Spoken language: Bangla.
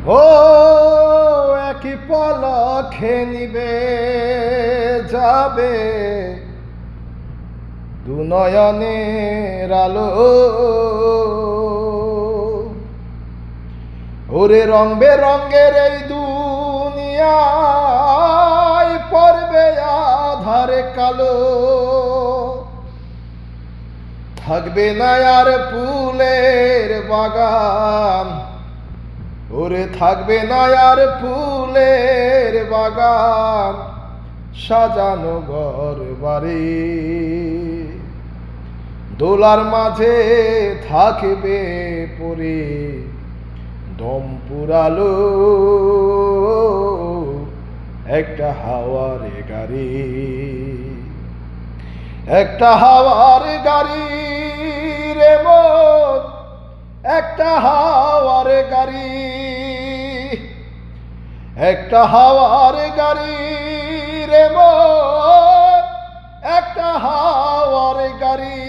ও একই পলকে নিবে যাবে দু নয়নের আলো। ওরে রং বেরঙের এই দুনিয়ায় পড়বে আধারে কালো। থাকবে না আর ফুলের বাগান, ওরে থাকবে না আর ফুলের বাগান, সাজানো ঘর বাড়ি। দোলার মাঝে থাকবে পরে দম পুরালো একটা হাওয়ার গাড়ি। একটা হাওয়ার গাড়ি রে মন, একটা হাওয়ার গাড়ি, একটা হাওয়ার গাড়ি রে মন, একটা হাওয়ার গাড়ি।